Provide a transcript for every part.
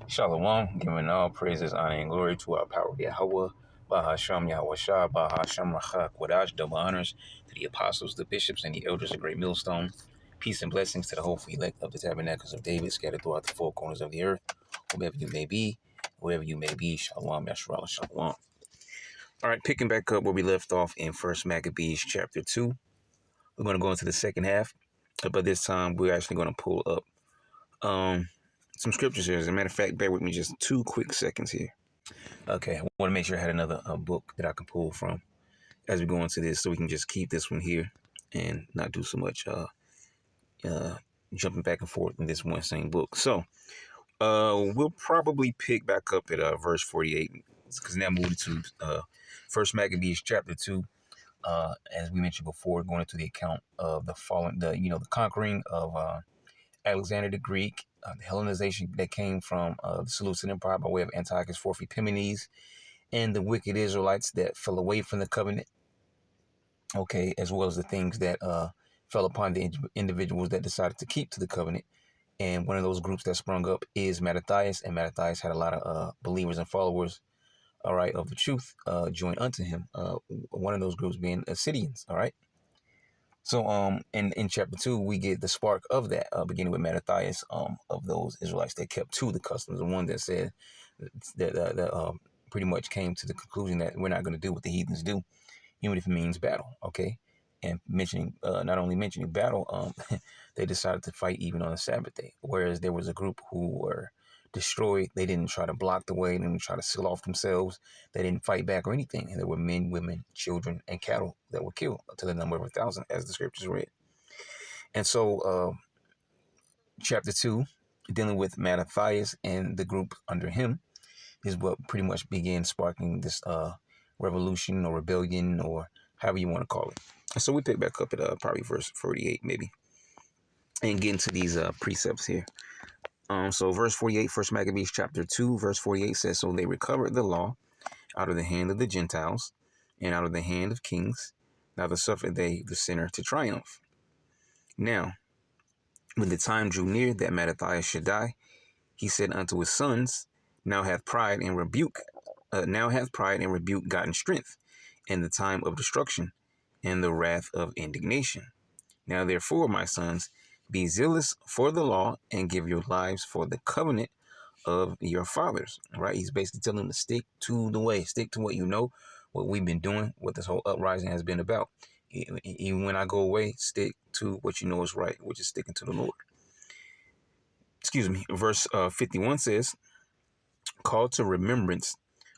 Shalom, giving all praises, honor, and glory to our power, Yahweh, Bahasham Yahweh Shah, Bahasham Rachak, Wadash, double honors to the apostles, the bishops, and the elders of Great Millstone. Peace and blessings to the hopeful elect of the tabernacles of David, scattered throughout the four corners of the earth, wherever you may be, wherever you may be. Shalom, Yashua, Shalom. All right, picking back up where we left off in First Maccabees chapter 2. We're going to go into the second half, but this time we're actually going to pull up some scriptures here. As a matter of fact, bear with me just 2 quick seconds here. Okay, I want to make sure I had another book that I can pull from as we go into this, so we can just keep this one here and not do so much jumping back and forth in this one same book. So we'll probably pick back up at verse 48, because now moving to First Maccabees chapter 2. As we mentioned before, going into the account of the conquering of Alexander the Greek, the Hellenization that came from the Seleucid Empire by way of Antiochus IV Epiphanes, and the wicked Israelites that fell away from the covenant, okay, as well as the things that fell upon the individuals that decided to keep to the covenant. And one of those groups that sprung up is Mattathias, and Mattathias had a lot of believers and followers, all right, of the truth joined unto him. One of those groups being Assyrians, all right. So in chapter 2, we get the spark of that, beginning with Mattathias, of those Israelites that kept to the customs, the one that said that pretty much came to the conclusion that we're not going to do what the heathens do, even if it means battle, okay? And not only mentioning battle, they decided to fight even on the Sabbath day, whereas there was a group who were destroyed. They didn't try to block the way. They didn't try to seal off themselves. They didn't fight back or anything. And there were men, women, children, and cattle that were killed to the number of 1,000, as the scriptures read. And so chapter 2, dealing with Mattathias and the group under him, is what pretty much began sparking this revolution or rebellion, or however you want to call it. And so we pick back up at probably verse 48 maybe, and get into these precepts here. So verse 48, First Maccabees chapter 2, verse 48 says, "So they recovered the law out of the hand of the Gentiles and out of the hand of kings. Neither suffered they the sinner to triumph. Now, when the time drew near that Mattathias should die, he said unto his sons, Now hath pride and rebuke gotten strength, and the time of destruction, and the wrath of indignation. Now therefore, my sons, be zealous for the law, and give your lives for the covenant of your fathers." Right? He's basically telling them to stick to the way, stick to what you know, what we've been doing, what this whole uprising has been about. Even when I go away, stick to what you know is right, which is sticking to the Lord. Excuse me. Verse 51 says, "Call to remembrance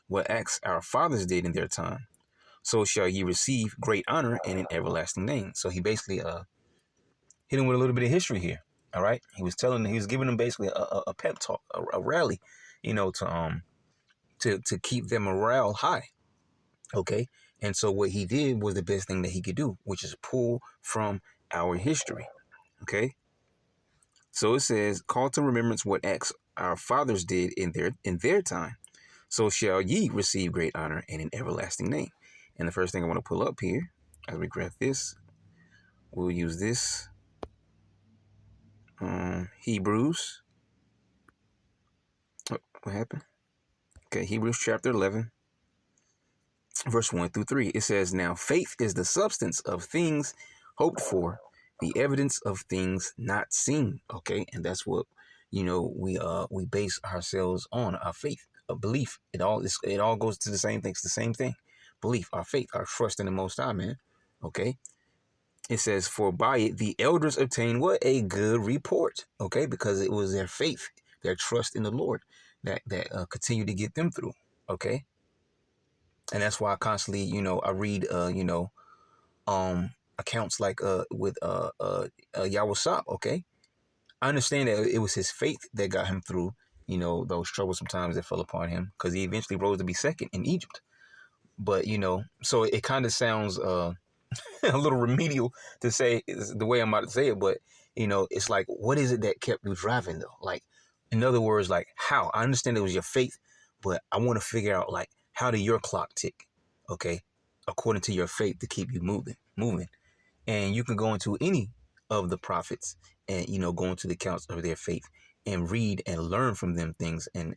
what acts our fathers did in their time, so shall ye receive great honor and an everlasting name." So he basically hit him with a little bit of history here. All right. He was giving them basically a pep talk, a rally, to keep their morale high. Okay. And so what he did was the best thing that he could do, which is pull from our history. Okay. So it says, "Call to remembrance what acts our fathers did in their time, so shall ye receive great honor and an everlasting name." And the first thing I want to pull up here, as we grab this, we'll use this. Hebrews. Oh, what happened? Okay, Hebrews chapter 11, verse 1 through 3. It says, "Now faith is the substance of things hoped for, the evidence of things not seen." Okay, and that's what we base ourselves on, our faith, a belief. It all goes to the same thing. It's the same thing. Belief, our faith, our trust in the Most High, man. Okay. It says, "For by it the elders obtained" what? A good report. Okay, because it was their faith, their trust in the Lord that continued to get them through. Okay. And that's why I constantly, I read, accounts like with Yahweh. Okay. I understand that it was his faith that got him through, those troublesome times that fell upon him, because he eventually rose to be second in Egypt. But, so it kind of sounds a little remedial to say the way I'm about to say it, but it's like, what is it that kept you driving though? Like, in other words, like, how? I understand it was your faith, but I want to figure out, like, how did your clock tick? Okay, according to your faith, to keep you moving. And you can go into any of the prophets and go into the accounts of their faith, and read and learn from them things, and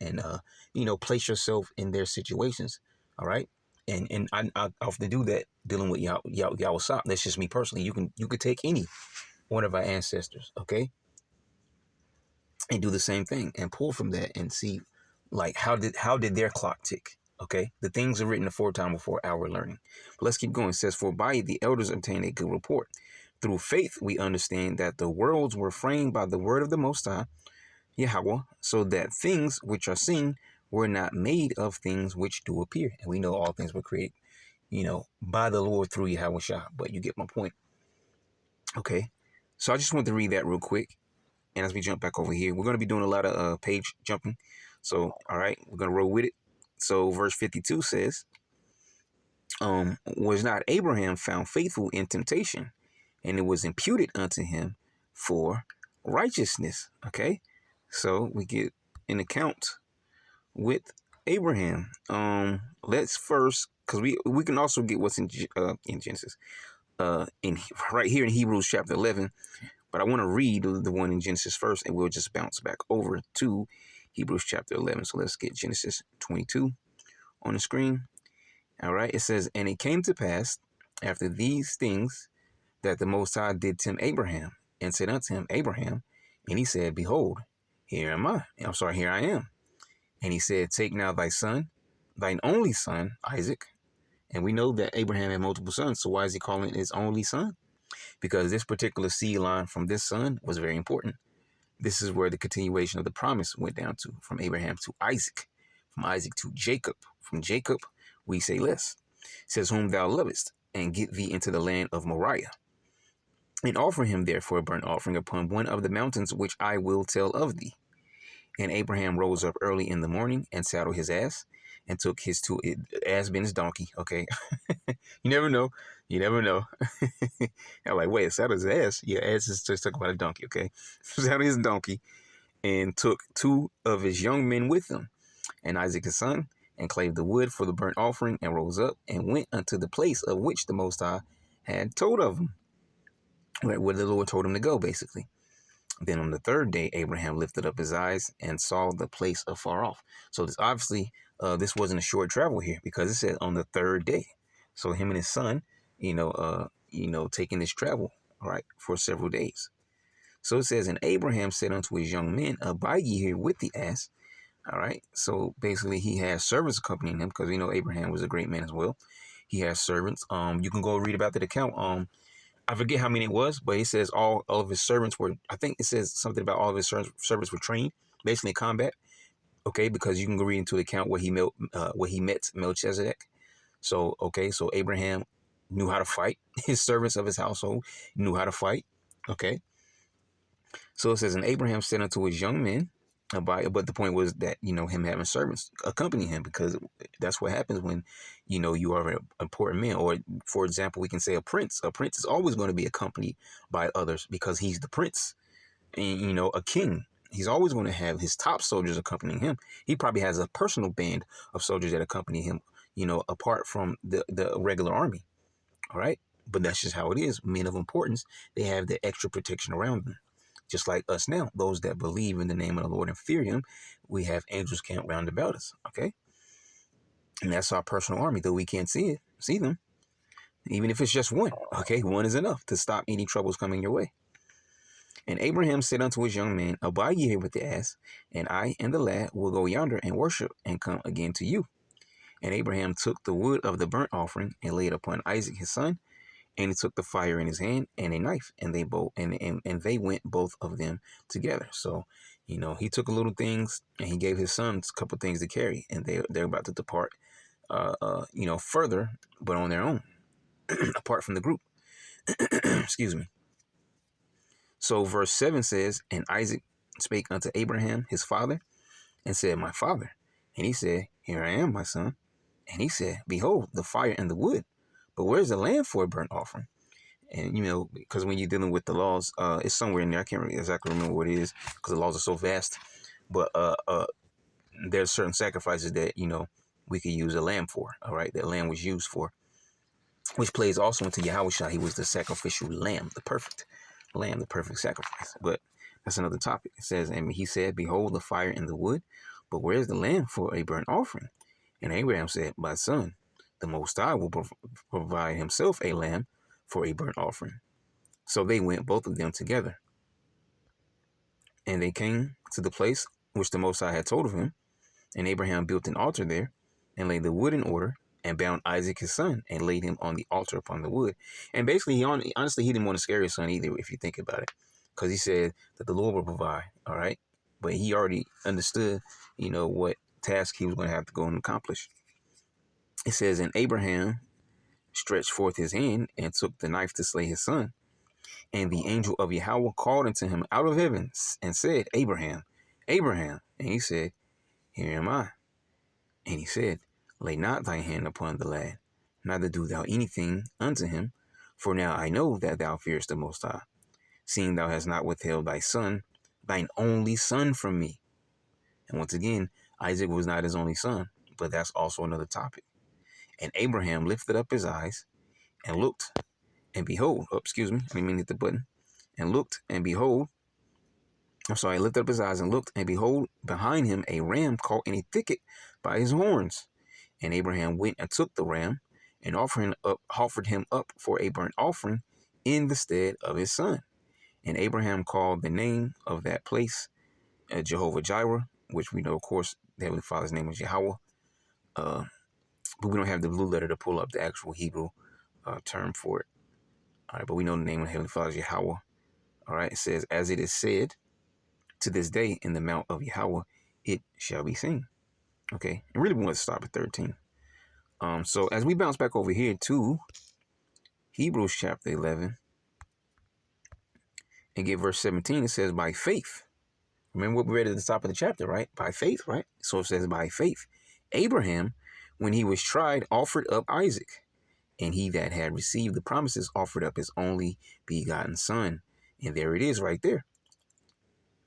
place yourself in their situations. All right. And I often do that dealing with Yahweh. That's just me personally. You could take any one of our ancestors, okay, and do the same thing and pull from that and see, like, how did their clock tick? Okay, the things are written aforetime before our learning. But let's keep going. It says, "For by the elders obtained a good report. Through faith we understand that the worlds were framed by the word of the Most High, Yahweh, so that things which are seen were not made of things which do appear." And we know all things were created, by the Lord through Yahweh Shah. But you get my point. Okay, so I just want to read that real quick. And as we jump back over here, we're going to be doing a lot of page jumping. So, all right, we're going to roll with it. So verse 52 says, was not Abraham found faithful in temptation, and it was imputed unto him for righteousness. Okay, so we get an account with Abraham. Let's first, because we can also get what's in Genesis, in right here in Hebrews chapter 11. But I want to read the one in Genesis first, and we'll just bounce back over to Hebrews chapter 11. So let's get Genesis 22 on the screen. All right. It says, "And it came to pass after these things that the Most High did tempt Abraham, and said unto him, Abraham. And he said, Behold, here am I. Here I am. And he said, Take now thy son, thine only son, Isaac." And we know that Abraham had multiple sons. So why is he calling it his only son? Because this particular seed line from this son was very important. This is where the continuation of the promise went down to, from Abraham to Isaac, from Isaac to Jacob. From Jacob, we say less. It says, "Whom thou lovest, and get thee into the land of Moriah, and offer him therefore a burnt offering upon one of the mountains which I will tell of thee." And Abraham rose up early in the morning and saddled his ass, and took his ass being his donkey. Okay, you never know. You never know. I'm like, wait, saddle his ass? Yeah, ass is just talking about a donkey. Okay, saddled his donkey, and took two of his young men with him, and Isaac his son, and clave the wood for the burnt offering, and rose up and went unto the place of which the Most High had told of him, where the Lord told him to go, basically. Then on the third day, Abraham lifted up his eyes and saw the place afar off. So this obviously, this wasn't a short travel here, because it said on the third day. So him and his son, taking this travel, all right, for several days. So it says, "And Abraham said unto his young men, Abide ye here with the ass." All right. So basically, he has servants accompanying him, because we know Abraham was a great man as well. He has servants. You can go read about that account. I forget how many it was, but he says all of his servants were, I think it says something about all of his servants were trained, basically in combat. Okay, because you can go read into the account where he met Melchizedek. So, okay, so Abraham knew how to fight. His servants of his household knew how to fight. Okay. So it says, "And Abraham said unto his young men," but the point was that, him having servants accompany him, because that's what happens when, you are an important man. Or, for example, we can say a prince. A prince is always going to be accompanied by others, because he's the prince. And, a king, he's always going to have his top soldiers accompanying him. He probably has a personal band of soldiers that accompany him, apart from the regular army. All right. But that's just how it is. Men of importance, they have the extra protection around them. Just like us now, those that believe in the name of the Lord and fear him, we have angels camped round about us. Okay. And that's our personal army, though we can't see them. Even if it's just one. Okay. One is enough to stop any troubles coming your way. "And Abraham said unto his young men, Abide ye here with the ass, and I and the lad will go yonder and worship, and come again to you. And Abraham took the wood of the burnt offering, and laid upon Isaac his son, and he took the fire in his hand and a knife, and they went both of them together." So, he took a little things, and he gave his sons a couple things to carry, and they're about to depart, further, but on their own, apart from the group. Excuse me. So verse 7 says, "And Isaac spake unto Abraham his father, and said, My father. And he said, Here I am, my son. And he said, Behold, the fire and the wood, but where's the lamb for a burnt offering?" And, because when you're dealing with the laws, it's somewhere in there. I can't really exactly remember what it is, because the laws are so vast. But there's certain sacrifices that, we could use a lamb for. All right. That lamb was used for, which plays also into Yahweh Shah. He was the sacrificial lamb, the perfect lamb, the perfect sacrifice. But That's another topic. It says, and he said, behold, the fire and the wood, but where's the lamb for a burnt offering? And Abraham said, my son, the Most High will provide himself a lamb for a burnt offering. So they went, both of them together. And they came to the place which the Most High had told of him. And Abraham built an altar there and laid the wood in order and bound Isaac his son and laid him on the altar upon the wood. And basically, honestly, he didn't want to scare his son either, if you think about it, because he said that the Lord will provide. All right. But he already understood, what task he was going to have to go and accomplish. It says, and Abraham stretched forth his hand and took the knife to slay his son. And the angel of Yahweh called unto him out of heaven and said, Abraham, Abraham. And he said, here am I. And he said, lay not thy hand upon the lad, neither do thou anything unto him. For now I know that thou fearest the Most High, seeing thou hast not withheld thy son, thine only son from me. And once again, Isaac was not his only son, but that's also another topic. And Abraham lifted up his eyes and looked, and behold, I didn't mean to hit the button, and looked, and behold, he lifted up his eyes and looked, and behold, behind him a ram caught in a thicket by his horns. And Abraham went and took the ram and offered him up for a burnt offering in the stead of his son. And Abraham called the name of that place Jehovah Jireh, which we know, of course, the Heavenly Father's name is Yahweh. But we don't have the blue letter to pull up the actual Hebrew term for it. All right, but we know the name of the Heavenly Father is Yahweh. All right, it says, as it is said, to this day in the mount of Yahweh, it shall be seen. Okay, and really we want to stop at 13. So as we bounce back over here to Hebrews chapter 11 and get verse 17, it says, by faith. Remember what we read at the top of the chapter, right? By faith, right? So it says, by faith, Abraham, when he was tried, offered up Isaac. And he that had received the promises offered up his only begotten son. And there it is right there.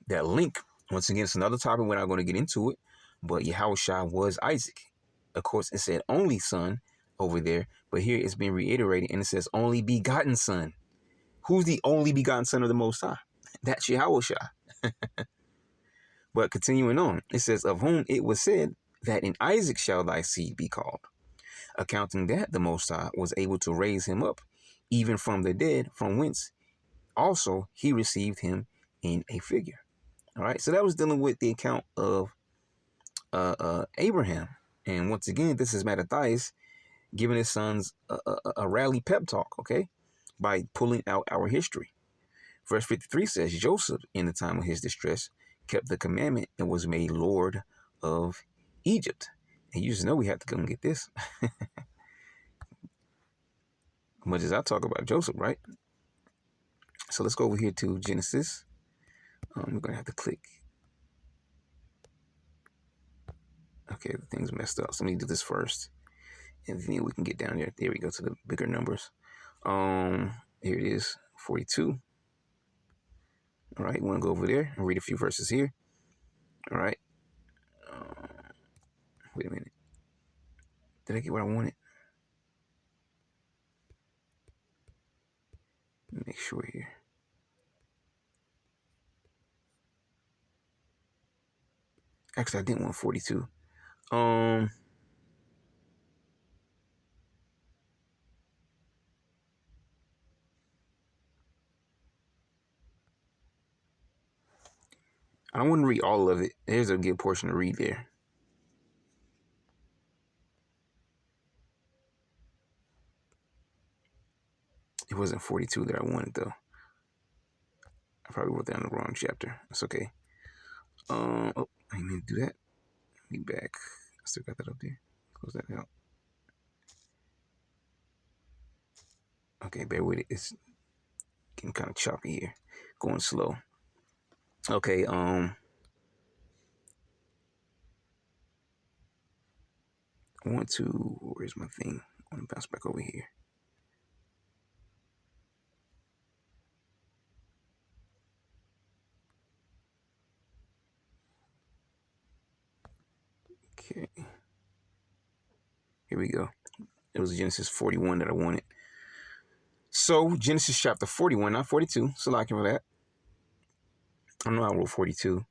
That link, once again, it's another topic. We're not going to get into it. But Yahushua was Isaac. Of course, it said only son over there. But here it's being reiterated. And it says only begotten son. Who's the only begotten son of the Most High? That's Yahushua. But continuing on, it says, of whom it was said that in Isaac shall thy seed be called. Accounting that the Most High was able to raise him up, even from the dead, from whence also he received him in a figure. All right, so that was dealing with the account of Abraham. And once again, this is Mattathias giving his sons a rally pep talk, okay, by pulling out our history. Verse 53 says, Joseph, in the time of his distress, kept the commandment and was made Lord of Egypt. And you just know we have to go and get this. Much as I talk about Joseph, right? So let's go over here to Genesis. We're going to have to click. Okay, the thing's messed up. So let me do this first. And then we can get down there. There we go to the bigger numbers. Here it is, 42. All right, you want to go over there and read a few verses here. All right. Wait a minute. Did I get what I wanted? Make sure here. Actually, I didn't want 42. I don't want to read all of it. There's a good portion to read there. It wasn't 42 that I wanted, though. I probably wrote down the wrong chapter. That's okay. Oh, I didn't mean to do that. Be back. I still got that up there. Close that out. Okay, bear with it. It's getting kind of choppy here. Going slow. Okay, I want to, where's my thing? I want to bounce back over here. Okay. Here we go. It was Genesis 41 that I wanted. So, Genesis chapter 41, not 42. So, like for that. I don't know I wrote 42.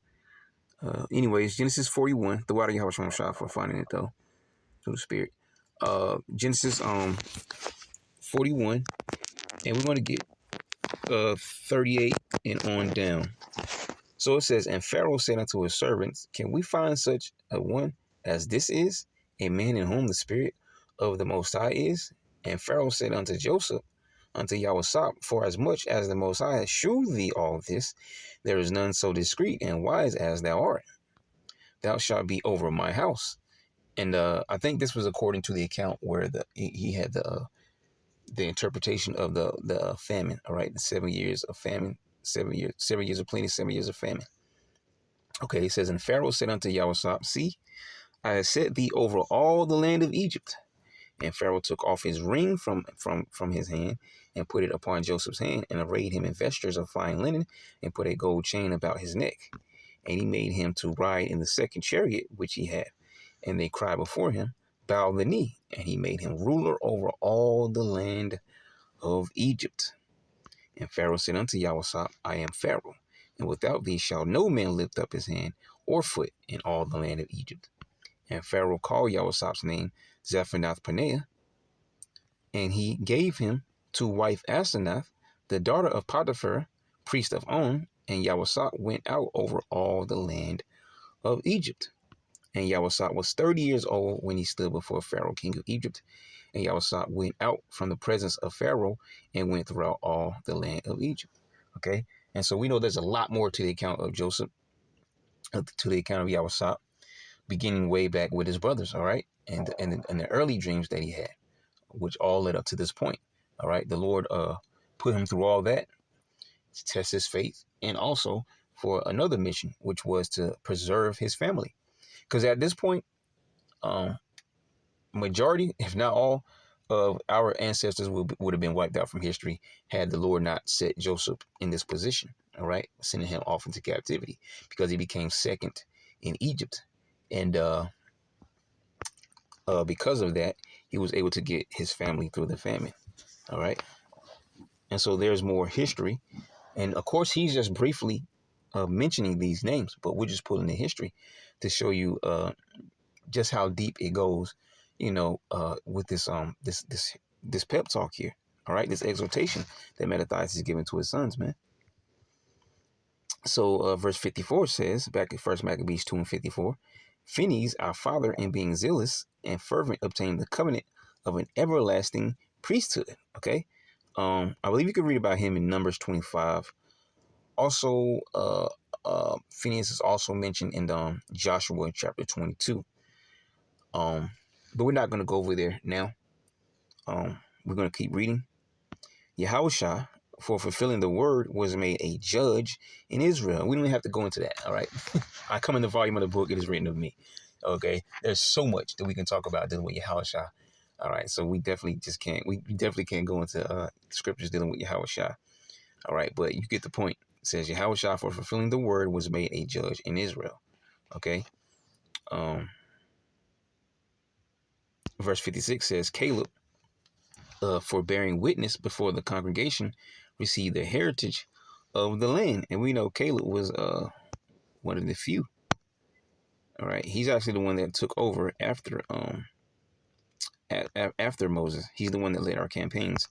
Anyways, Genesis 41. The water Yahweh shot for finding it though through the Spirit. Genesis 41, and we're going to get 38 and on down. So it says, and Pharaoh said unto his servants, can we find such a one as this is, a man in whom the Spirit of the Most High is? And Pharaoh said unto Joseph, unto Yahweh, for as much as the Most High has shewed thee all this, there is none so discreet and wise as thou art. Thou shalt be over my house. And I think this was according to the account where he had the interpretation of the famine. All right, the 7 years of famine, 7 years of plenty, 7 years of famine. Okay, it says, and Pharaoh said unto Yahweh, see, I have set thee over all the land of Egypt. And Pharaoh took off his ring from his hand and put it upon Joseph's hand, and arrayed him in vestures of fine linen, and put a gold chain about his neck. And he made him to ride in the second chariot which he had. And they cried before him, bow the knee. And he made him ruler over all the land of Egypt. And Pharaoh said unto Yahweh, I am Pharaoh, and without thee shall no man lift up his hand or foot in all the land of Egypt. And Pharaoh called Yahweh's name Zephanath-paneah, and he gave him to wife Asenath, the daughter of Potiphar, priest of On. And Yahweh went out over all the land of Egypt. And Yahweh was 30 years old when he stood before Pharaoh, king of Egypt. And Yahweh went out from the presence of Pharaoh and went throughout all the land of Egypt. Okay, and so we know there's a lot more to the account of Joseph, to the account of Yahweh, beginning way back with his brothers. All right, and the early dreams that he had, which all led up to this point. All right, the Lord put him through all that to test his faith, and also for another mission, which was to preserve his family. Because at this point, majority, if not all, of our ancestors would have been wiped out from history had the Lord not set Joseph in this position, all right, sending him off into captivity, because he became second in Egypt. And because of that, he was able to get his family through the famine, all right? And so there's more history. And of course, he's just briefly mentioning these names, but we're just pulling the history to show you just how deep it goes, with this pep talk here. All right, this exhortation that Mattathias is giving to his sons, man. So verse 54 says, back at 1 Maccabees 2 and 54, Phinehas, our father, in being zealous and fervent, obtained the covenant of an everlasting priesthood. Okay, I believe you can read about him in Numbers 25. Also, Phinehas is also mentioned in Joshua chapter 22. But we're not going to go over there now. We're going to keep reading. Yahushua, for fulfilling the word, was made a judge in Israel. We don't even have to go into that, all right? I come in the volume of the book, it is written of me, okay? There's so much that we can talk about dealing with Yahushua, all right? So we definitely can't go into scriptures dealing with Yahushua, all right? But you get the point. It says, Yahushua, for fulfilling the word, was made a judge in Israel, okay? Verse 56 says, Caleb, for bearing witness before the congregation, received the heritage of the land. And we know Caleb was one of the few. All right, he's actually the one that took over after after Moses. He's the one that led our campaigns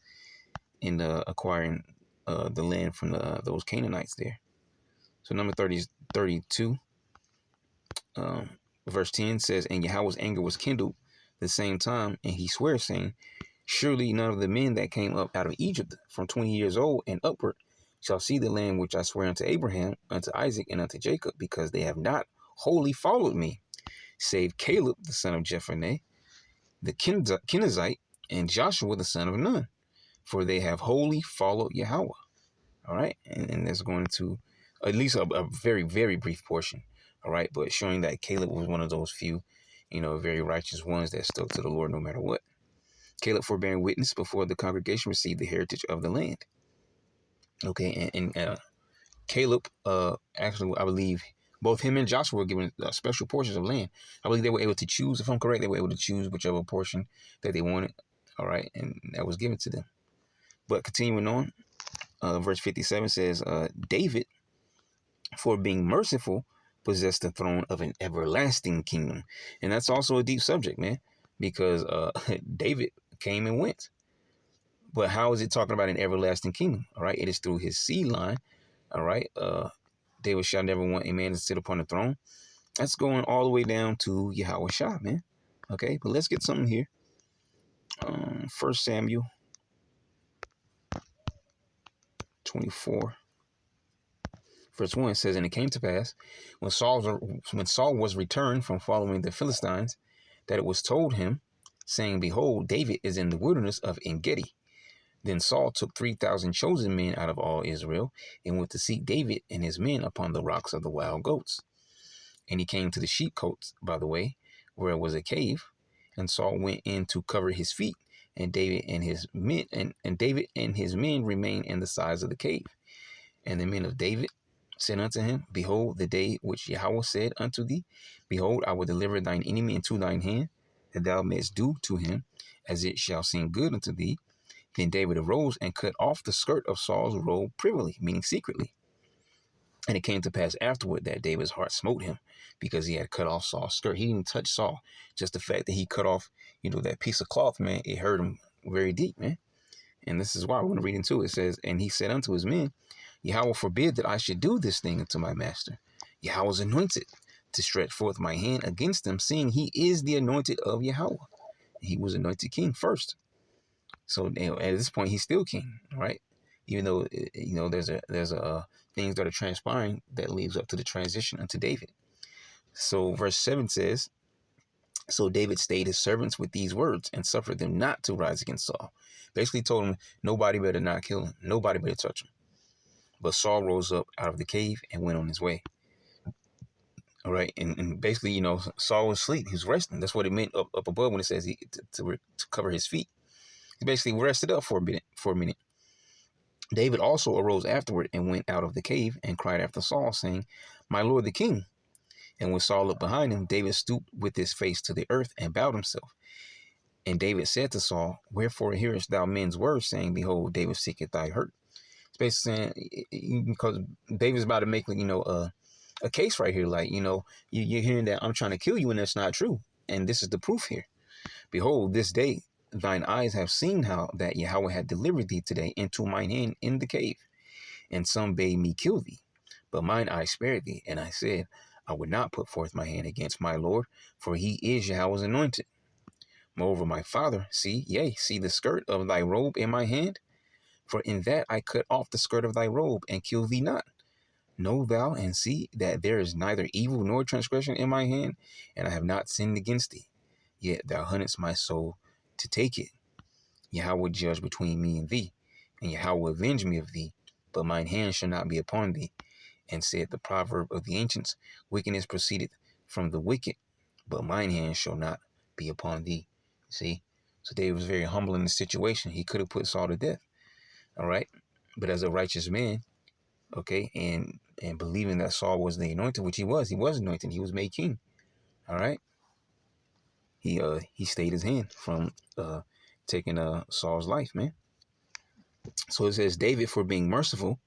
in acquiring the land from those Canaanites there. So number 32, verse 10 says, and Yahweh's anger was kindled the same time, and he swears, saying, surely none of the men that came up out of Egypt from 20 years old and upward shall see the land which I swear unto Abraham, unto Isaac, and unto Jacob, because they have not wholly followed me, save Caleb the son of Jephunneh, the Kenizzite, and Joshua the son of Nun, for they have wholly followed Yahweh. All right, and that's going to at least a very, very brief portion. All right, but showing that Caleb was one of those few, very righteous ones that stuck to the Lord no matter what. Caleb, for bearing witness before the congregation, received the heritage of the land. Okay, and Caleb, actually, I believe both him and Joshua were given special portions of land. I believe they were able to choose, if I'm correct, they were able to choose whichever portion that they wanted. All right, and that was given to them. But continuing on, verse 57 says, David, for being merciful, possessed the throne of an everlasting kingdom. And that's also a deep subject, man, because David came and went. But how is it talking about an everlasting kingdom? All right. It is through his seed line. All right. David shall never want a man to sit upon the throne. That's going all the way down to Yahweh Shah, man. Okay. But let's get something here. 1 Samuel 24. Verse 1 says, and it came to pass, when Saul was returned from following the Philistines, that it was told him, saying, behold, David is in the wilderness of En-gedi. Then Saul took 3,000 chosen men out of all Israel, and went to seek David and his men upon the rocks of the wild goats. And he came to the sheepcotes by the way, where was a cave, and Saul went in to cover his feet, and David and his men remained in the sides of the cave. And the men of David said unto him, behold, the day which Yahweh said unto thee, behold, I will deliver thine enemy into thine hand, that thou mayest do to him as it shall seem good unto thee. Then David arose and cut off the skirt of Saul's robe privily, meaning secretly. And it came to pass afterward that David's heart smote him, because he had cut off Saul's skirt. He didn't touch Saul. Just the fact that he cut off, that piece of cloth, man, it hurt him very deep, man. And this is why I want to read into it. It says, and he said unto his men, Yahweh forbid that I should do this thing unto my master. Yahweh was anointed to stretch forth my hand against him, seeing he is the anointed of Yahweh. He was anointed king first. So at this point, he's still king, right? Even though there's a things that are transpiring that leads up to the transition unto David. So verse 7 says, so David stayed his servants with these words and suffered them not to rise against Saul. Basically told him nobody better not kill him, nobody better touch him. But Saul rose up out of the cave and went on his way. All right, and basically, Saul was asleep. He was resting. That's what it meant up above when it says to cover his feet. He basically rested up for a minute. David also arose afterward and went out of the cave and cried after Saul, saying, my lord the king. And when Saul looked behind him, David stooped with his face to the earth and bowed himself. And David said to Saul, wherefore hearest thou men's words, saying, behold, David seeketh thy hurt? It's basically saying, because David's about to make, a case right here. Like, you're hearing that I'm trying to kill you, and that's not true. And this is the proof here. Behold, this day thine eyes have seen how that Yahweh had delivered thee today into mine hand in the cave. And some bade me kill thee, but mine eye spared thee. And I said, I would not put forth my hand against my Lord, for he is Yahweh's anointed. Moreover, my father, see the skirt of thy robe in my hand? For in that I cut off the skirt of thy robe, and kill thee not. Know thou and see that there is neither evil nor transgression in my hand, and I have not sinned against thee. Yet thou huntest my soul to take it. Yahweh judge between me and thee, and Yahweh avenge me of thee, but mine hand shall not be upon thee. And said the proverb of the ancients, wickedness proceedeth from the wicked, but mine hand shall not be upon thee. See? So David was very humble in the situation. He could have put Saul to death. All right? But as a righteous man, okay, and believing that Saul was the anointed, which he was anointed. He was made king. All right? He stayed his hand from taking Saul's life, man. So it says, David, for being merciful,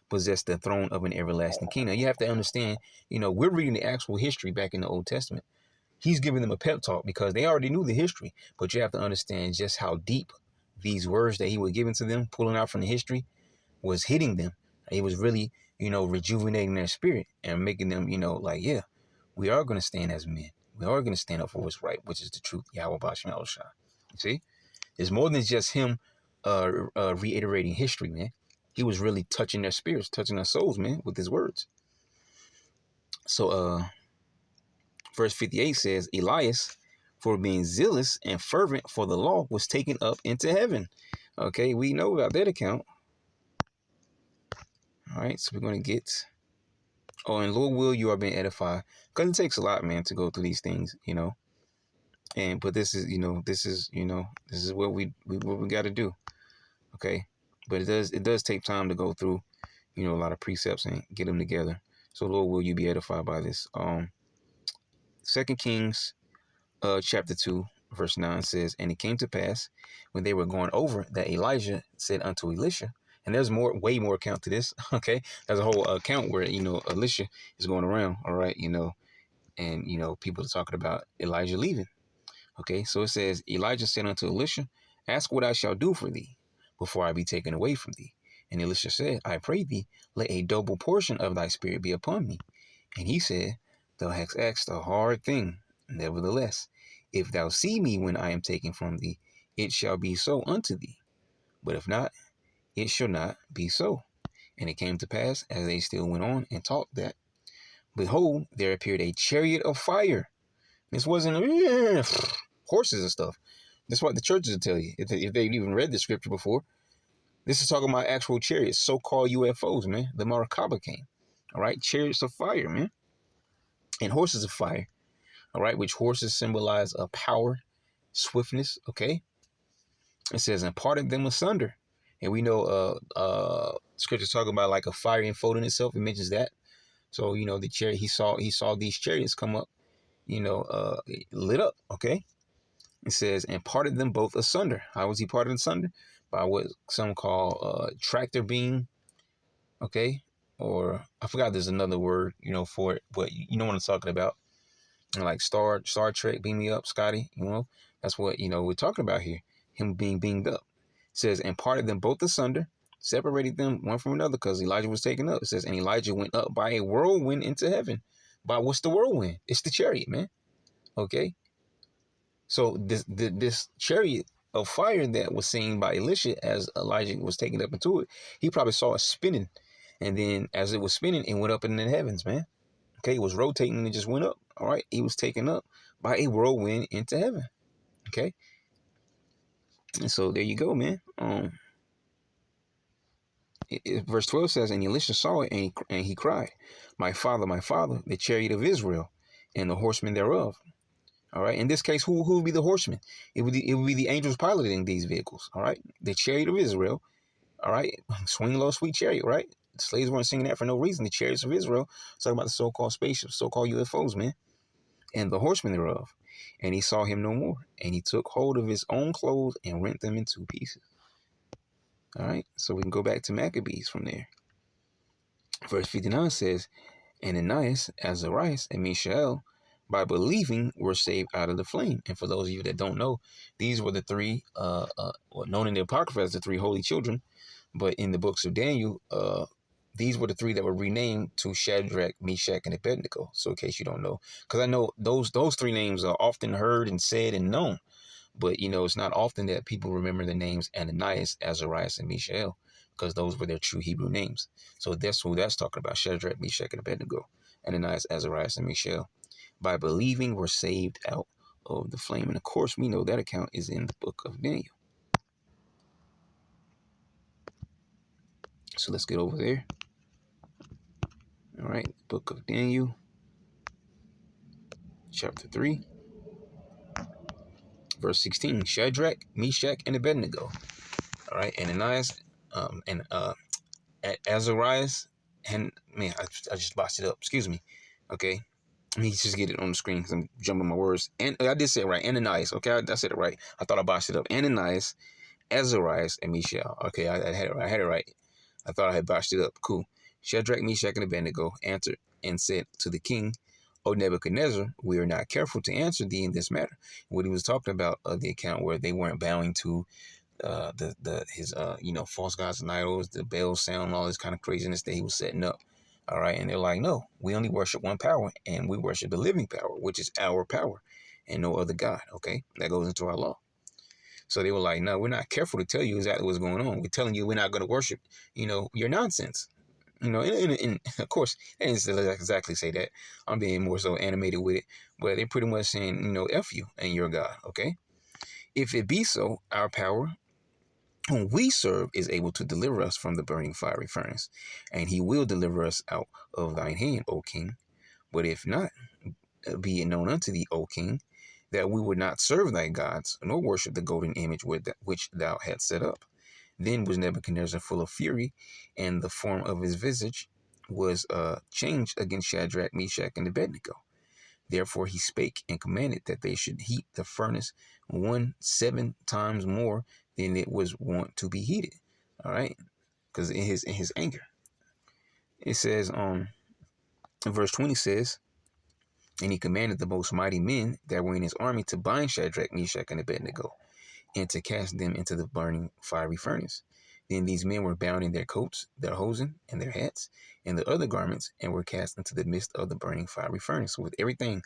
possessed the throne of an everlasting king. Now you have to understand, we're reading the actual history back in the Old Testament. He's giving them a pep talk because they already knew the history, but you have to understand just how deep these words that he was giving to them, pulling out from the history, was hitting them. It was really, rejuvenating their spirit and making them, yeah, we are going to stand as men. We are going to stand up for what's right, which is the truth. Yahweh Bashem Eloshai. You see? It's more than just him reiterating history, man. He was really touching their spirits, touching their souls, man, with his words. So verse 58 says, Elias, for being zealous and fervent for the law, was taken up into heaven. Okay, we know about that account. All right, so we're going to get... Oh, and Lord will, you are being edified. Because it takes a lot, man, to go through these things, But this is, this is what we got to do. Okay, but it does take time to go through, a lot of precepts and get them together. So Lord, will you be edified by this? 2 Kings, chapter 2, verse 9 says, and it came to pass when they were going over that Elijah said unto Elisha, And there's way more account to this. Okay, there's a whole account where Elisha is going around. All right, and people are talking about Elijah leaving. Okay, so it says Elijah said unto Elisha, "Ask what I shall do for thee, before I be taken away from thee." And Elisha said, "I pray thee, let a double portion of thy spirit be upon me." And he said, "Thou hast asked a hard thing. Nevertheless, if thou see me when I am taken from thee, it shall be so unto thee. But if not, it shall not be so." And it came to pass, as they still went on and talked, that, behold, there appeared a chariot of fire. This wasn't horses and stuff. That's what the churches will tell you if they've even read the scripture before. This is talking about actual chariots, so-called UFOs, man. The Merkaba came. All right, chariots of fire, man, and horses of fire. All right, which horses symbolize a power, swiftness. Okay, it says, "And parted them asunder." And we know scripture talking about like a fire enfolding itself. It mentions that. So the chariot, he saw these chariots come up, lit up. Okay, it says, "And parted them both asunder." How was he parted asunder? By what some call tractor beam. Okay, or I forgot. There's another word for it, but you know what I'm talking about. And like Star Trek, beam me up, Scotty. That's what we're talking about here. Him being beamed up. It says, "And parted them both asunder, separated them one from another," because Elijah was taken up. It says, "And Elijah went up by a whirlwind into heaven." By what's the whirlwind? It's the chariot, man. Okay, so this chariot of fire that was seen by Elisha as Elijah was taken up into it, he probably saw it spinning, and then as it was spinning, it went up in the heavens, man. Okay, it was rotating and it just went up. All right, he was taken up by a whirlwind into heaven. Okay, and so there you go, man. Verse 12 says, "And Elisha saw it, and he cried, my father, the chariot of Israel, and the horsemen thereof." All right, in this case, who would be the horsemen? It would be the angels piloting these vehicles. All right, the chariot of Israel. All right, swing low, sweet chariot. Right, the slaves weren't singing that for no reason. The chariots of Israel, talking about the so-called spaceships, so-called UFOs, man, and the horsemen thereof. And he saw him no more, and he took hold of his own clothes and rent them in two pieces. All right, so we can go back to Maccabees from there. Verse 59 says, "And Ananias, Azarias, and Mishael, by believing, were saved out of the flame." And for those of you that don't know, these were the three, known in the Apocrypha as the three holy children. But in the books of Daniel, these were the three that were renamed to Shadrach, Meshach, and Abednego. So in case you don't know, because I know those three names are often heard and said and known. But it's not often that people remember the names Ananias, Azarias, and Mishael, because those were their true Hebrew names. So that's who that's talking about: Shadrach, Meshach, and Abednego. Ananias, Azarias, and Mishael, by believing, were saved out of the flame. And of course, we know that account is in the book of Daniel. So let's get over there. All right, book of Daniel, chapter 3, verse 16. Shadrach, Meshach, and Abednego. All right, Ananias, and Azarias, and man, I just boxed it up. Excuse me. Okay, let me just get it on the screen because I'm jumping my words. And I did say it right. Ananias. Okay, I said it right. I thought I boxed it up. Ananias, Azarias, and Mishael. Okay, I had it right. I had it right. I thought I had botched it up. Cool. Shadrach, Meshach, and Abednego answered and said to the king, "O Nebuchadnezzar, we are not careful to answer thee in this matter." What he was talking about, the account where they weren't bowing to his false gods and idols, the Baal sound, all this kind of craziness that he was setting up. All right, and they're like, "No, we only worship one power, and we worship the living power, which is our power, and no other god." Okay, that goes into our law. So they were like, "No, we're not careful to tell you exactly what's going on. We're telling you we're not going to worship, your nonsense." And of course, they didn't exactly say that. I'm being more so animated with it, but they're pretty much saying, F you and your God. Okay, if it be so, our power whom we serve is able to deliver us from the burning fiery furnace, and he will deliver us out of thine hand, O king. But if not, be it known unto thee, O king, that we would not serve thy gods, nor worship the golden image which thou hadst set up. Then was Nebuchadnezzar full of fury, and the form of his visage was changed against Shadrach, Meshach, and Abednego. Therefore he spake and commanded that they should heat the furnace 7 times more than it was wont to be heated. All right. because in his anger. It says, verse 20 says, and he commanded the most mighty men that were in his army to bind Shadrach, Meshach, and Abednego, and to cast them into the burning fiery furnace. Then these men were bound in their coats, their hosen, and their hats, and the other garments, and were cast into the midst of the burning fiery furnace with everything.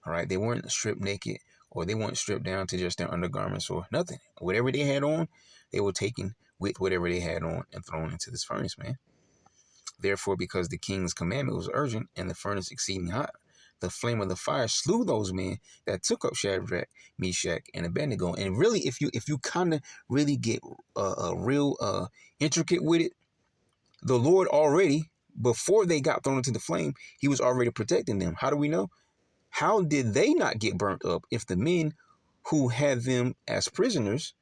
All right, they weren't stripped naked, or they weren't stripped down to just their undergarments or nothing. Whatever they had on, they were taken with whatever they had on and thrown into this furnace, man. Therefore, because the king's commandment was urgent and the furnace exceeding hot, the flame of the fire slew those men that took up Shadrach, Meshach, and Abednego. And really, if you kind of really get real intricate with it, the Lord already, before they got thrown into the flame, he was already protecting them. How do we know? How did they not get burnt up if the men who had them as prisoners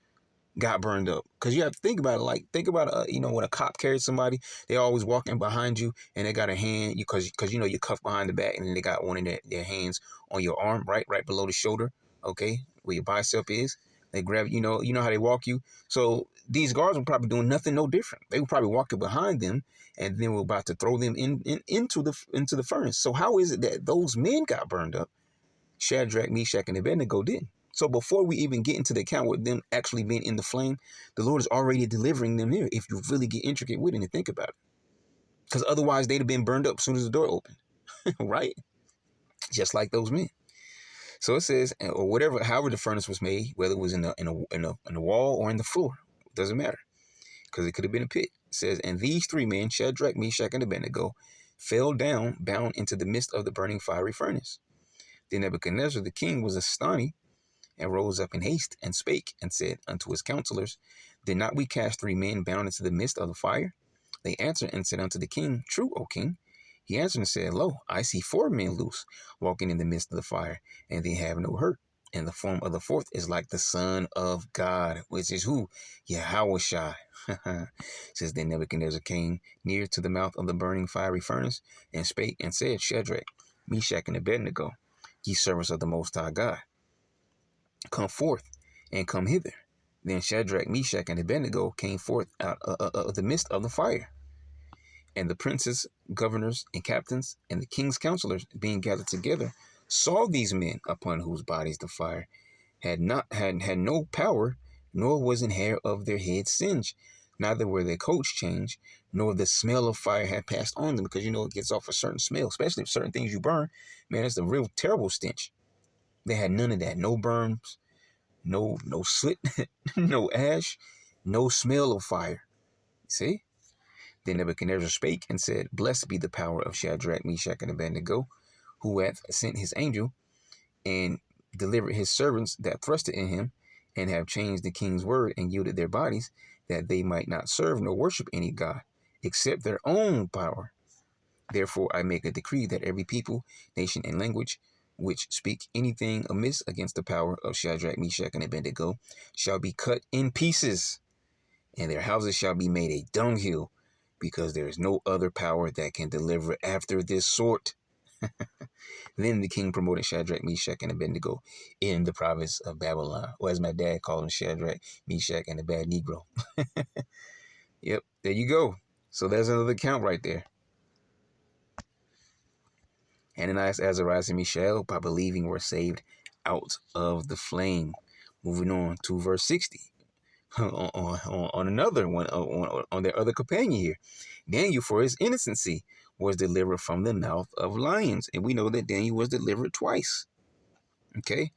got burned up? Because you have to think about it. Like, think about when a cop carries somebody, they always walking behind you and they got a hand, because you're cuffed behind the back, and then they got one of their hands on your arm, right below the shoulder, okay, where your bicep is. They grab, how they walk you. So these guards were probably doing nothing no different. They were probably walking behind them, and then we're about to throw them into the furnace. So how is it that those men got burned up? Shadrach, Meshach, and Abednego didn't. So before we even get into the account with them actually being in the flame, the Lord is already delivering them here, if you really get intricate with it and think about it. Because otherwise they'd have been burned up as soon as the door opened, right? Just like those men. So it says, or whatever, however the furnace was made, whether it was in the wall or in the floor, it doesn't matter, because it could have been a pit. It says, and these three men, Shadrach, Meshach, and Abednego, fell down, bound into the midst of the burning fiery furnace. Then Nebuchadnezzar the king was astonished, and rose up in haste, and spake, and said unto his counselors, did not we cast three men bound into the midst of the fire? They answered and said unto the king, true, O king. He answered and said, lo, I see four men loose, walking in the midst of the fire, and they have no hurt. And the form of the fourth is like the Son of God, which is who? Yahushua. Says, then Nebuchadnezzar came near to the mouth of the burning fiery furnace, and spake and said, Shadrach, Meshach, and Abednego, ye servants of the Most High God, come forth and come hither. Then Shadrach, Meshach, and Abednego came forth out of the midst of the fire. And the princes, governors, and captains, and the king's counselors, being gathered together, saw these men, upon whose bodies the fire had no power, nor was an hair of their heads singed, neither were their coats changed, nor the smell of fire had passed on them, because it gets off a certain smell, especially if certain things you burn. Man, it's a real terrible stench. They had none of that. No burns, no soot, no ash, no smell of fire. See? Then Nebuchadnezzar spake and said, blessed be the power of Shadrach, Meshach, and Abednego, who hath sent his angel and delivered his servants that trusted in him, and have changed the king's word and yielded their bodies, that they might not serve nor worship any god, except their own power. Therefore I make a decree that every people, nation, and language which speak anything amiss against the power of Shadrach, Meshach, and Abednego shall be cut in pieces, and their houses shall be made a dunghill, because there is no other power that can deliver after this sort. Then the king promoted Shadrach, Meshach, and Abednego in the province of Babylon, or as my dad called them, Shadrach, Meshach, and the bad Negro. Yep, there you go. So there's another count right there. Ananias, Azarias, and Mishael, by believing, were saved out of the flame. Moving on to verse 60. on another one, on their other companion here. Daniel, for his innocency, was delivered from the mouth of lions. And we know that Daniel was delivered twice. Okay.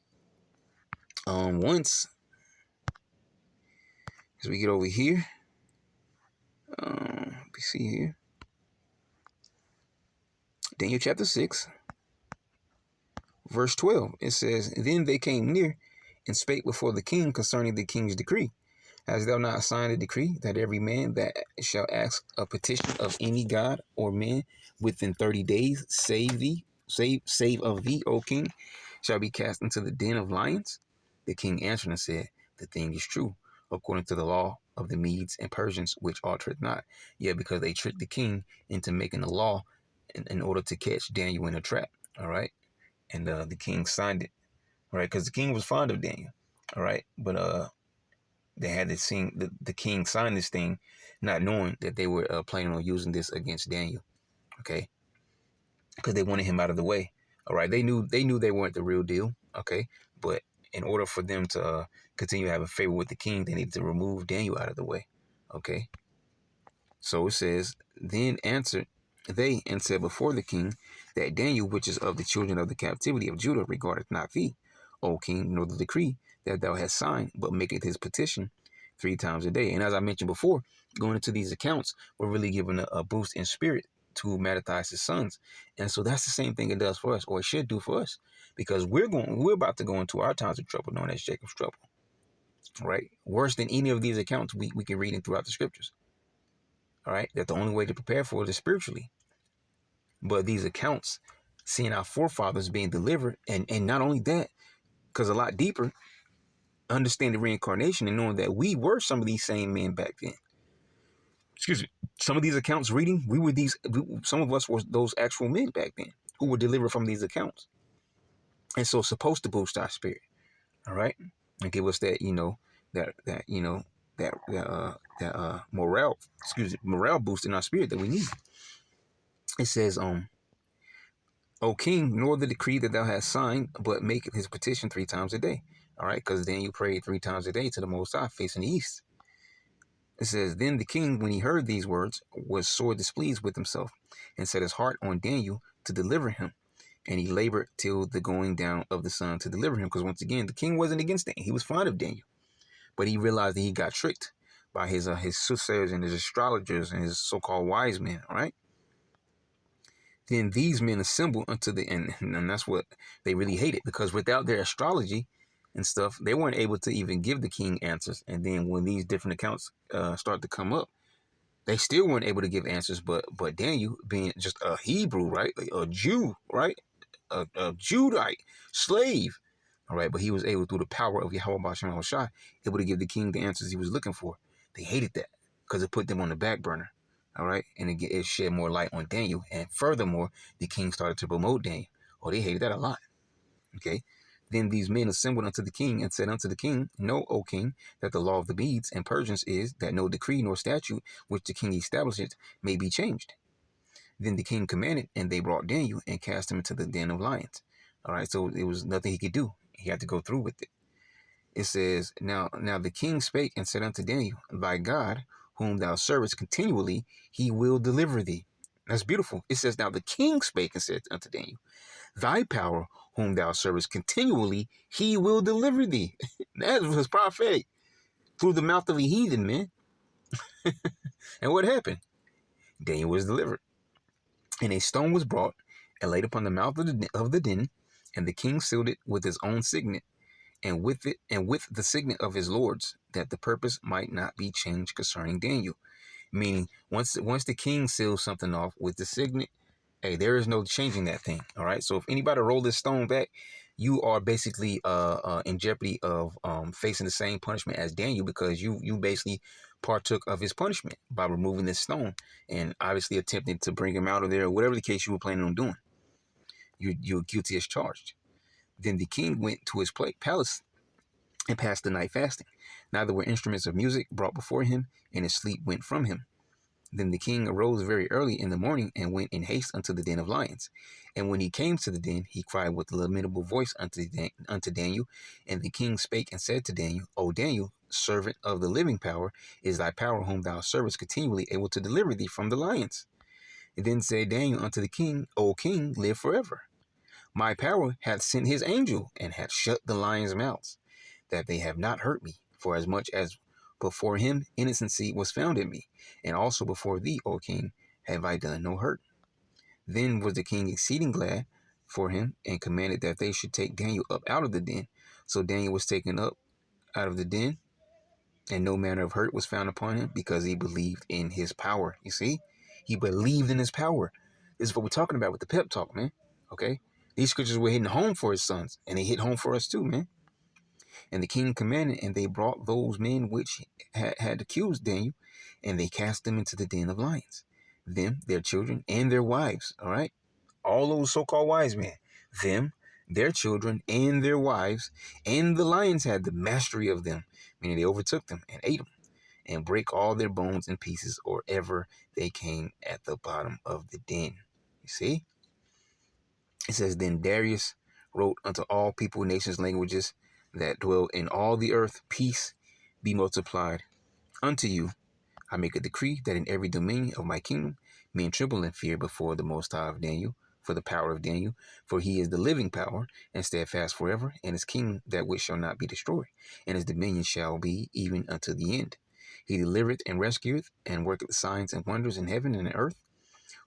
Once, as we get over here, let me see here. Daniel chapter 6, verse 12. It says, then they came near and spake before the king concerning the king's decree. Hast thou not signed a decree that every man that shall ask a petition of any god or man within 30 days, save of thee, O king, shall be cast into the den of lions? The king answered and said, the thing is true, according to the law of the Medes and Persians, which altereth not. Yet because they tricked the king into making a law in order to catch Daniel in a trap. All right. And the king signed it. All right. Because the king was fond of Daniel. All right. But They had to sing the king sign this thing, not knowing that they were planning on using this against Daniel. Okay, because they wanted him out of the way. All right, they knew they weren't the real deal. Okay, but in order for them to continue having favor with the king, they needed to remove Daniel out of the way. Okay, so it says, then answered they and said before the king that Daniel, which is of the children of the captivity of Judah, regardeth not thee, O king, nor the decree that thou hast signed, but maketh his petition 3 times a day. And as I mentioned before, going into these accounts, we're really giving a boost in spirit to Mattathias' sons. And so that's the same thing it does for us, or it should do for us, because we're about to go into our times of trouble, known as Jacob's trouble. Right? Worse than any of these accounts we can read in throughout the scriptures. All right, that the only way to prepare for it is spiritually. But these accounts, seeing our forefathers being delivered, and not only that, because a lot deeper, understanding reincarnation and knowing that we were some of these same men back then. Excuse me. Some of these accounts reading, some of us were those actual men back then who were delivered from these accounts. And so it's supposed to boost our spirit. All right. And give us that, morale boost in our spirit that we need. It says, O king, nor the decree that thou hast signed, but make his petition 3 times a day. All right, because then you prayed 3 times a day to the Most High, facing the east. It says, then the king, when he heard these words, was sore displeased with himself, and set his heart on Daniel to deliver him. And he labored till the going down of the sun to deliver him. Because once again, the king wasn't against Daniel. He was fond of Daniel. But he realized that he got tricked by his soothsayers and his astrologers and his so-called wise men, all right? Then these men assembled unto the end, and that's what they really hated, because without their astrology and stuff, they weren't able to even give the king answers. And then when these different accounts start to come up, they still weren't able to give answers. But Daniel, being just a Hebrew, right, a Jew, right, a Judite slave, all right, but he was able, through the power of Yahweh B'Shem Shai, able to give the king the answers he was looking for. They hated that because it put them on the back burner. All right. And it shed more light on Daniel. And furthermore, the king started to promote Daniel. Oh, they hated that a lot. Okay. Then these men assembled unto the king and said unto the king, know, O king, that the law of the Medes and Persians is that no decree nor statute which the king established may be changed. Then the king commanded, and they brought Daniel and cast him into the den of lions. All right. So it was nothing he could do. He had to go through with it. It says, now the king spake and said unto Daniel, thy God, whom thou servest continually, he will deliver thee. That's beautiful. It says, now the king spake and said unto Daniel, thy power, whom thou servest continually, he will deliver thee. That was prophetic through the mouth of a heathen, man. And what happened? Daniel was delivered. And a stone was brought and laid upon the mouth of the den, and the king sealed it with his own signet, and with the signet of his lords, that the purpose might not be changed concerning Daniel. Meaning, once the king seals something off with the signet, hey, there is no changing that thing. All right. So if anybody roll this stone back, you are basically in jeopardy of facing the same punishment as Daniel, because you basically partook of his punishment by removing this stone and obviously attempting to bring him out of there, or whatever the case you were planning on doing. You're guilty as charged. Then the king went to his palace and passed the night fasting. Neither were instruments of music brought before him, and his sleep went from him. Then the king arose very early in the morning and went in haste unto the den of lions. And when he came to the den, he cried with a lamentable voice unto Daniel. And the king spake and said to Daniel, O Daniel, servant of the living power, is thy power whom thou servest continually able to deliver thee from the lions? And then said Daniel unto the king, O king, live forever. My power hath sent his angel, and hath shut the lions' mouths, that they have not hurt me, for as much as before him innocency was found in me, and also before thee, O king, have I done no hurt. Then was the king exceeding glad for him, and commanded that they should take Daniel up out of the den. So Daniel was taken up out of the den, and no manner of hurt was found upon him, because he believed in his power. You see? He believed in his power. This is what we're talking about with the pep talk, man. Okay? These scriptures were hitting home for his sons, and they hit home for us too, man. And the king commanded, and they brought those men which had accused Daniel, and they cast them into the den of lions. Them, their children, and their wives, all right? All those so-called wise men, them, their children, and their wives, and the lions had the mastery of them, meaning they overtook them and ate them, and break all their bones in pieces, or ever they came at the bottom of the den. You see? It says, Then Darius wrote unto all people, nations, languages that dwell in all the earth, peace be multiplied unto you. I make a decree that in every dominion of my kingdom men tremble and fear before the Most High of Daniel, for the power of Daniel, for he is the living power, and steadfast forever, and his kingdom that which shall not be destroyed, and his dominion shall be even unto the end. He delivereth and rescueth, and worketh signs and wonders in heaven and in earth,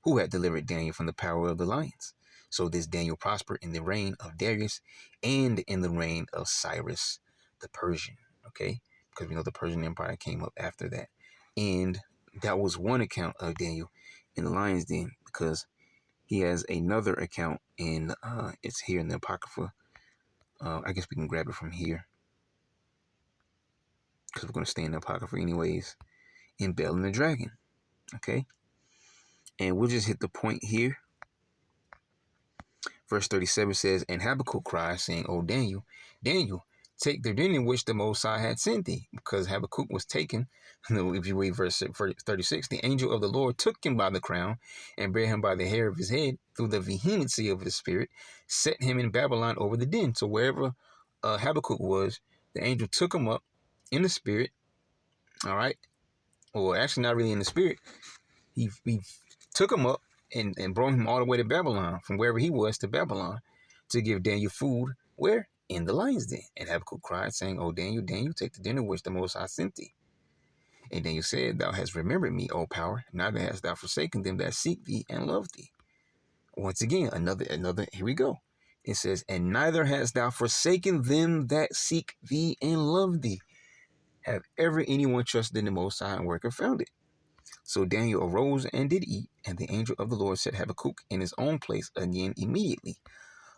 who had delivered Daniel from the power of the lions. So this Daniel prospered in the reign of Darius and in the reign of Cyrus the Persian. Okay, because we know the Persian Empire came up after that. And that was one account of Daniel in the lion's den, because he has another account in, it's here in the Apocrypha. I guess we can grab it from here, because we're going to stay in the Apocrypha anyways, in Bel and the Dragon. Okay, and we'll just hit the point here. Verse 37 says, And Habakkuk cried, saying, O Daniel, Daniel, take the dinner which the Most High had sent thee. Because Habakkuk was taken, if you read verse 36, the angel of the Lord took him by the crown and bare him by the hair of his head through the vehemency of his spirit, set him in Babylon over the den. So wherever Habakkuk was, the angel took him up in the spirit, all right? Or actually not really in the spirit. He took him up and brought him all the way to Babylon, from wherever he was to Babylon, to give Daniel food. Where? In the lion's den. And Habakkuk cried, saying, O Daniel, Daniel, take the dinner which the Most High sent thee. And Daniel said, Thou hast remembered me, O power, neither hast thou forsaken them that seek thee and love thee. Once again, another, here we go. It says, And neither hast thou forsaken them that seek thee and love thee. Have ever anyone trusted in the Most High and were confounded? So Daniel arose and did eat, and the angel of the Lord set Habakkuk in his own place again immediately.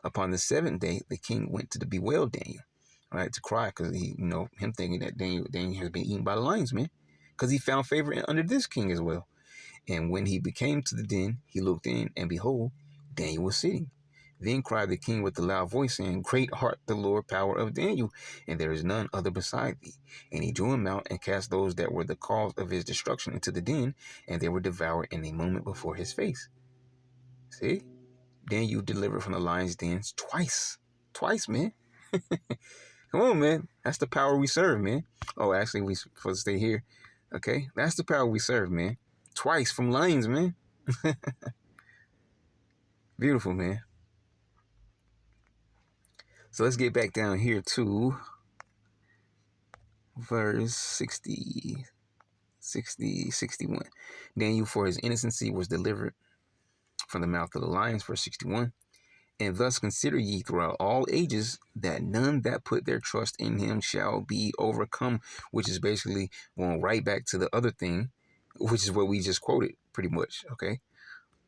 Upon the seventh day, the king went to bewail Daniel, right, to cry, because he, him thinking that Daniel has been eaten by the lions, man, because he found favor under this king as well. And when he came to the den, he looked in, and behold, Daniel was sitting. Then cried the king with a loud voice, saying, Great art the Lord, power of Daniel, and there is none other beside thee. And he drew him out and cast those that were the cause of his destruction into the den, and they were devoured in a moment before his face. See? Daniel delivered from the lion's dens twice. Twice, man. Come on, man. That's the power we serve, man. Oh, actually, we supposed to stay here. Okay? That's the power we serve, man. Twice from lions, man. Beautiful, man. So let's get back down here to verse 61. Daniel, for his innocency, was delivered from the mouth of the lions, verse 61. And thus consider ye throughout all ages that none that put their trust in him shall be overcome, which is basically going right back to the other thing, which is what we just quoted pretty much, okay?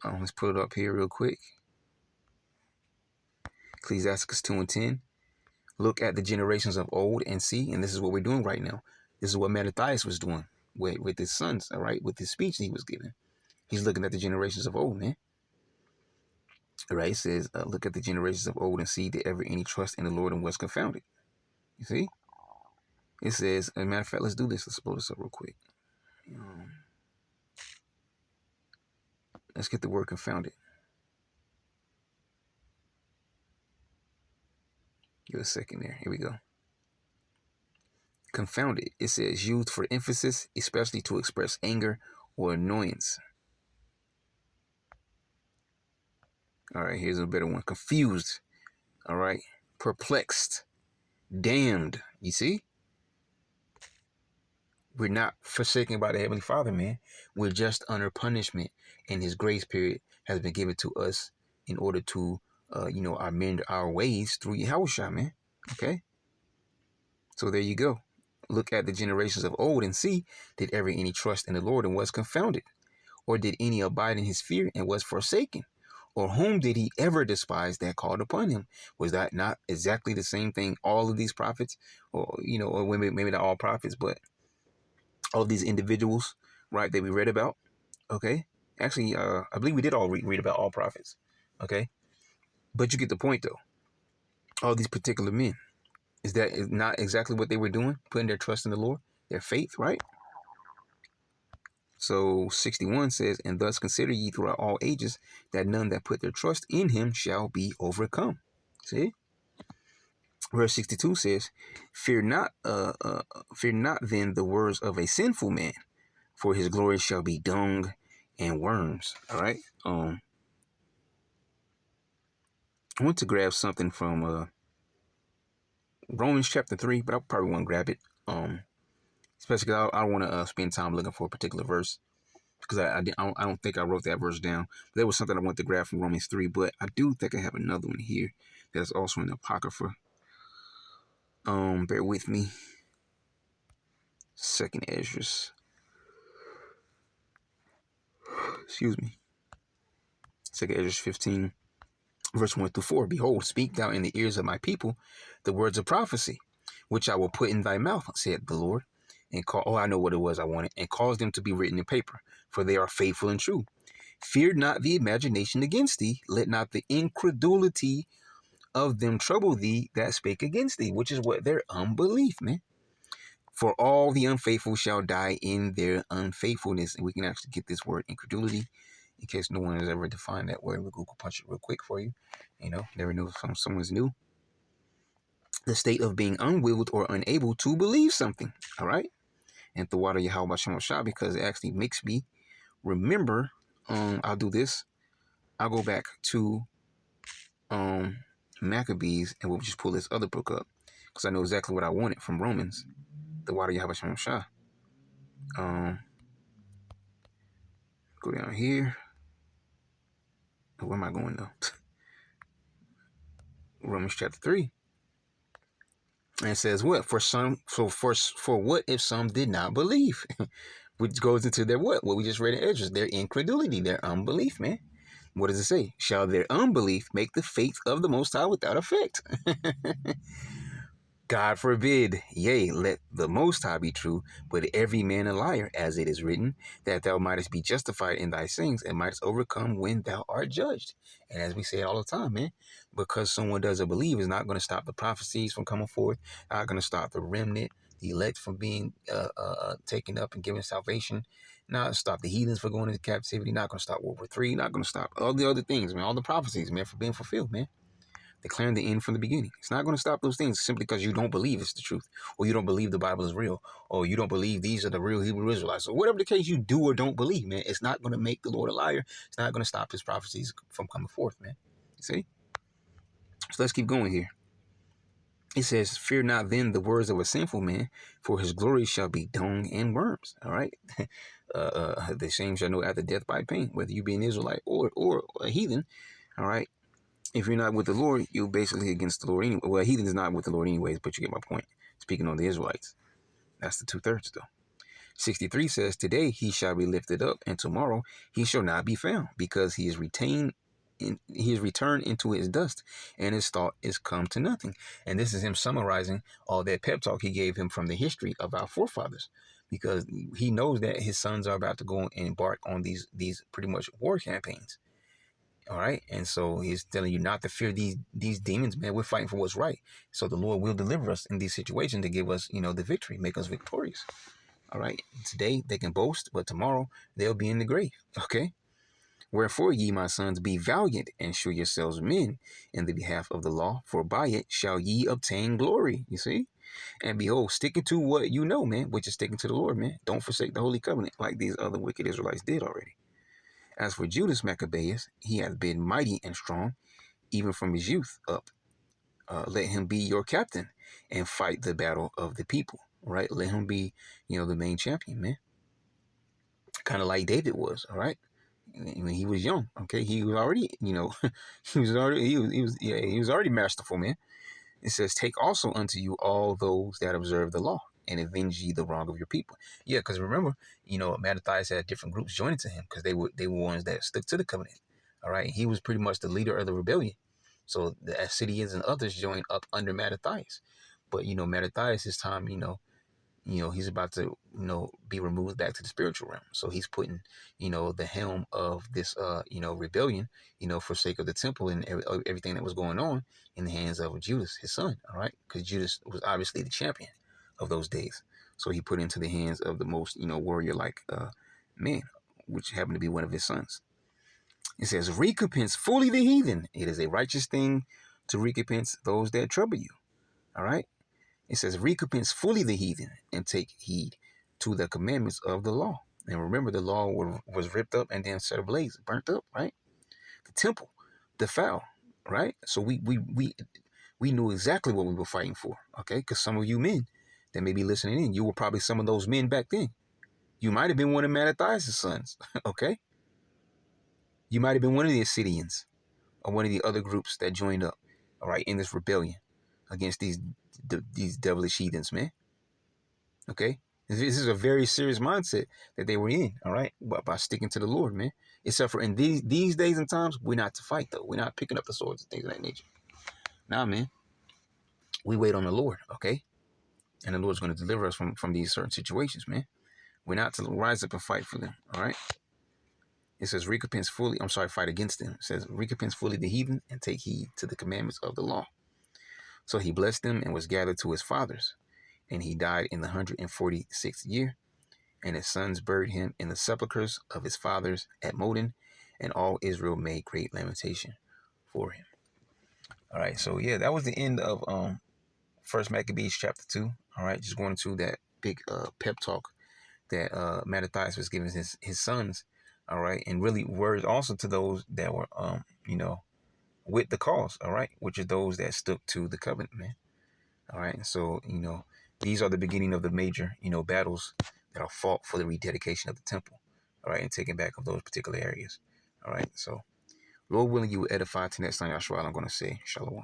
Let's put it up here real quick. Ecclesiastes 2:10. Look at the generations of old and see, and this is what we're doing right now. This is what Mattathias was doing with his sons, all right, with his speech he was giving. He's looking at the generations of old, man. All right, it says, look at the generations of old and see did ever any trust in the Lord and was confounded. You see? It says, as a matter of fact, let's do this. Let's blow this up real quick. Let's get the word confounded. Give it a second there. Here we go. Confounded. It says used for emphasis, especially to express anger or annoyance. All right, here's a better one. Confused. All right. Perplexed. Damned. You see? We're not forsaken by the Heavenly Father, man. We're just under punishment, and His grace period has been given to us in order to, amend our ways through Yahushua, man. Okay? So there you go. Look at the generations of old and see, did ever any trust in the Lord and was confounded? Or did any abide in his fear and was forsaken? Or whom did he ever despise that called upon him? Was that not exactly the same thing all of these prophets, or maybe not all prophets, but all of these individuals, right, that we read about? Okay, actually, I believe we did all read about all prophets. Okay, but you get the point though. all these particular men. Is that not exactly what they were doing? Putting their trust in the Lord, their faith, right? So 61 says, and thus consider ye throughout all ages that none that put their trust in him shall be overcome. See? Verse 62 says, fear not then the words of a sinful man, for his glory shall be dung and worms. All right. I want to grab something from Romans chapter 3, but I probably won't grab it. Especially because I don't want to spend time looking for a particular verse, because I don't think I wrote that verse down. But there was something I wanted to grab from Romans 3, but I do think I have another one here that's also in the Apocrypha. Bear with me. Second Ezra. Excuse me. Second Ezra 15, verse 1 through 4. Behold, speak thou in the ears of my people the words of prophecy, which I will put in thy mouth, said the Lord. And I know what it was I wanted, and cause them to be written in paper, for they are faithful and true. Fear not the imagination against thee, let not the incredulity of them trouble thee that spake against thee, which is what? Their unbelief, man. For all the unfaithful shall die in their unfaithfulness. And we can actually get this word incredulity, in case no one has ever defined that word. We'll Google punch it real quick for you. Never know if someone's new. The state of being unwilled or unable to believe something. All right. And the water Yahweh Shah, because it actually makes me remember. I'll do this. I'll go back to Maccabees, and we'll just pull this other book up, because I know exactly what I wanted from Romans. The water Yahweh Shah. Go down here. Where am I going though? Romans chapter 3. And it says what? For what if some did not believe? Which goes into their what? What we just read in Ezra. Their incredulity, their unbelief, man. What does it say? Shall their unbelief make the faith of the Most High without effect? God forbid, yea, let the Most High be true, but every man a liar, as it is written, that thou mightest be justified in thy sins and mightest overcome when thou art judged. And as we say it all the time, man, because someone doesn't believe is not going to stop the prophecies from coming forth, not going to stop the remnant, the elect from being taken up and given salvation, not stop the heathens from going into captivity, not going to stop World War III, not going to stop all the other things, man, all the prophecies, man, from being fulfilled, man. Declaring the end from the beginning. It's not going to stop those things simply because you don't believe it's the truth, or you don't believe the Bible is real, or you don't believe these are the real Hebrew Israelites, or whatever the case you do or don't believe, man. It's not going to make the Lord a liar. It's not going to stop his prophecies from coming forth, man. You see? So let's keep going here. It says, fear not then the words of a sinful man, for his glory shall be dung and worms. All right. The same shall know after death by pain, whether you be an Israelite or a heathen. All right. If you're not with the Lord, you're basically against the Lord anyway. Well, heathen is not with the Lord anyways, but you get my point. Speaking on the Israelites. That's the 2/3 though. 63 says, today he shall be lifted up, and tomorrow he shall not be found, because he is returned into his dust, and his thought is come to nothing. And this is him summarizing all that pep talk he gave him from the history of our forefathers, because he knows that his sons are about to go and embark on these pretty much war campaigns. All right. And so he's telling you not to fear these demons, man. We're fighting for what's right. So the Lord will deliver us in these situations to give us, the victory, make us victorious. All right. Today they can boast, but tomorrow they'll be in the grave. Okay. Wherefore, ye, my sons, be valiant and show yourselves men in the behalf of the law, for by it shall ye obtain glory. You see? And behold, sticking to what you know, man, which is sticking to the Lord, man. Don't forsake the holy covenant like these other wicked Israelites did already. As for Judas Maccabeus, he hath been mighty and strong, even from his youth up. Let him be your captain and fight the battle of the people, right? Let him be, the main champion, man. Kind of like David was, all right? When he was young, okay? He was already, he was already masterful, man. It says, take also unto you all those that observe the law, and avenge ye the wrong of your people. Yeah, because remember, Mattathias had different groups joining to him, because they were ones that stuck to the covenant. All right, he was pretty much the leader of the rebellion. So the Assyrians and others joined up under Mattathias. But Mattathias, his time, He's about to, be removed back to the spiritual realm. So he's putting, the helm of this, rebellion, for sake of the temple and everything that was going on in the hands of Judas, his son. All right. Because Judas was obviously the champion of those days. So he put into the hands of the most, warrior like man, which happened to be one of his sons. It says, recompense fully the heathen. It is a righteous thing to recompense those that trouble you. All right. It says, recompense fully the heathen and take heed to the commandments of the law. And remember, the law was ripped up and then set ablaze, burnt up, right? The temple, defiled, right? So we knew exactly what we were fighting for, okay? Because some of you men that may be listening in, you were probably some of those men back then. You might have been one of Mattathias' sons, okay? You might have been one of the Assyrians or one of the other groups that joined up, all right, in this rebellion against these devilish heathens, man. Okay? This is a very serious mindset that they were in, all right? By sticking to the Lord, man. Except for in these days and times, we're not to fight, though. We're not picking up the swords and things of that nature. Nah, man. We wait on the Lord, okay? And the Lord's going to deliver us from these certain situations, man. We're not to rise up and fight for them, all right? It says, fight against them. It says, recompense fully the heathen and take heed to the commandments of the law. So he blessed them and was gathered to his fathers. And he died in the 146th year. And his sons buried him in the sepulchres of his fathers at Modin. And all Israel made great lamentation for him. All right, so yeah, that was the end of First Maccabees chapter 2. All right, just going to that big pep talk that Mattathias was giving his sons. All right, and really words also to those that were with the cause. All right, which are those that stuck to the covenant, man. All right, and so these are the beginning of the major battles that are fought for the rededication of the temple. All right, and taking back of those particular areas. All right, so Lord willing, you will edify to next time, Yahshua. I'm going to say shalom.